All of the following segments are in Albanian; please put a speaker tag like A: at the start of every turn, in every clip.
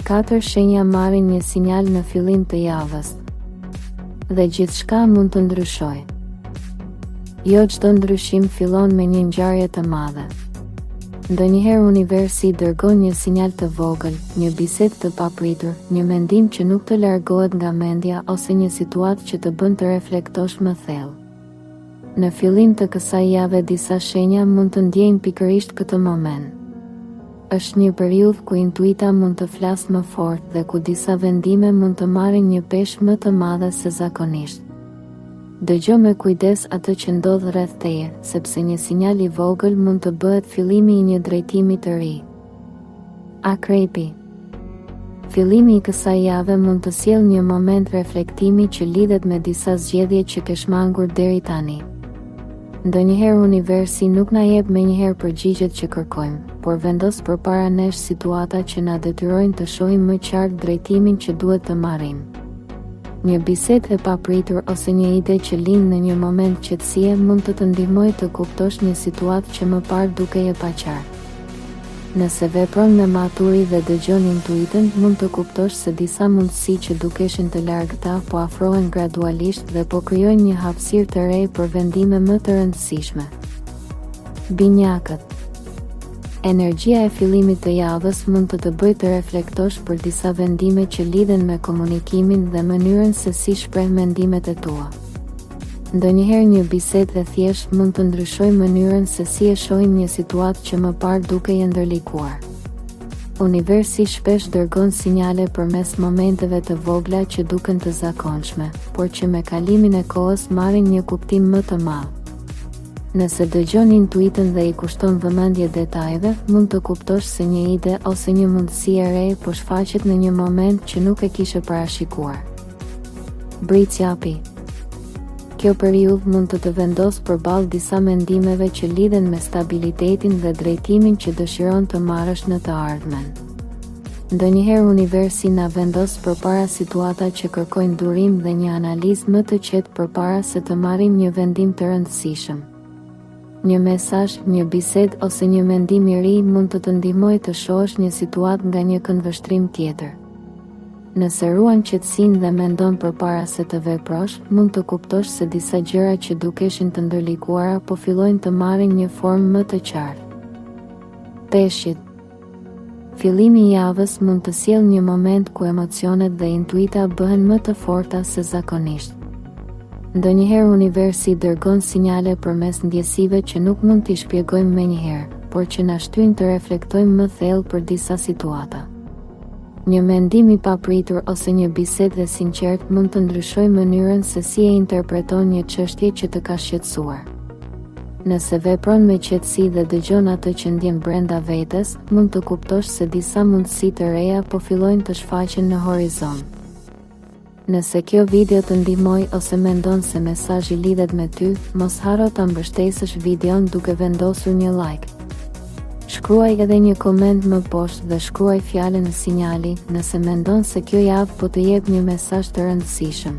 A: 4 shenja marrin një sinjal në fillim të javës. Dhe gjithçka mund të ndryshojë. Jo çdo ndryshim fillon me një ngjarje të madhe. Ndonjëherë universi dërgon një sinjal të vogël, një bisedë të papritur, një mendim që nuk të largohet nga mendja ose një situatë që të bën të reflektosh më thellë. Në fillim të kësaj jave disa shenja mund të ndjejnë pikërisht këtë moment. Është një periudhë ku intuita mund të flasë më fort dhe ku disa vendime mund të marrin një peshë më të madhe se zakonisht. Dëgjo me kujdes atë që ndodh rreth teje, sepse një sinjal i vogël mund të bëhet fillimi i një drejtimi të ri. Akrepi. Fillimi i kësaj jave mund të sjellë një moment reflektimi që lidhet me disa zgjedhje që ke shmangur deri tani. Ndonjëherë universi nuk na jep menjëherë përgjigjet që kërkojmë, por vendos përpara nesh situata që na detyrojnë të shohim më qartë drejtimin që duhet të marrim. Një bisedë e papritur ose një ide që lind në një moment qetësie mund të të ndihmojë të kuptosh një situatë që më parë dukej e paqartë. Nëse vepron me maturi dhe dëgjon intuitën, mund të kuptosh se disa mundësi që dukeshin të largëta po afrohen gradualisht dhe po krijojnë një hapësirë të re për vendime më të rëndësishme. Binjakët. Energjia e fillimit të javës mund të të bëjë të reflektosh për disa vendime që lidhen me komunikimin dhe mënyrën se si shpreh mendimet e tua. Ndonjëherë një bisedë e thjeshtë mund të ndryshojë mënyrën se si e shohim një situatë që më parë dukej e ndërlikuar. Universi shpesh dërgon sinjale përmes momenteve të vogla që duken të zakonshme, por që me kalimin e kohës marrin një kuptim më të madh. Nëse dëgjon intuitën dhe i kushton vëmendje detajeve, mund të kuptosh se një ide ose një mundësi e re po shfaqet në një moment që nuk e kishe parashikuar. Britsjapi. Kjo periudhë mund të vendosë përballë disa mendimeve që lidhen me stabilitetin dhe drejtimin që dëshiron të marrësh në të ardhmen. Ndonjëherë universi na vendos përpara situata që kërkojnë durim dhe një analizë më të qetë përpara se të marrim një vendim të rëndësishëm. Një mesazh, një bisedë ose një mendim i ri mund të të ndihmojë të shohësh një situatë nga një këndvështrim tjetër. Nëse ruan qetësinë dhe mendon përpara se të veprosh, mund të kuptosh se disa gjëra që dukeshin të ndërlikuara po fillojnë të marrin një formë më të qartë. Peshqit. Fillimi i javës mund të sjellë një moment ku emocionet dhe intuita bëhen më të forta se zakonisht. Ndonjëherë universi dërgon sinjale përmes ndjesive që nuk mund t'i shpjegojmë menjëherë, por që na shtyn të reflektojmë më thellë për disa situata. Një mendim i papritur ose një bisedë e sinqertë mund të ndryshojë mënyrën se si e interpreton një çështje që të ka shqetësuar. Nëse vepron me qetësi dhe dëgjon atë që ndjen brenda vetes, mund të kuptosh se disa mundësi të reja po fillojnë të shfaqen në horizont. Nëse kjo video të ndihmoi ose mendon se mesazhi lidhet me ty, mos harro ta mbështesësh videon duke vendosur një like. Shkruaj edhe një koment më poshtë dhe shkruaj fjalën sinjali nëse mendon se kjo javë po të jep një mesazh të rëndësishëm.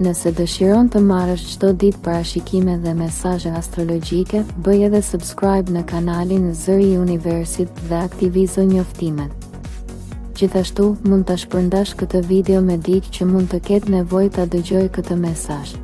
A: Nëse dëshiron të marrësh çdo ditë parashikime dhe mesazhe astrologjike, bëj edhe subscribe në kanalin Zëri i Universit dhe aktivizo njoftimet. Gjithashtu, mund ta shpërndash këtë video me dikë që mund të ketë nevojë ta dëgjojë këtë mesazh.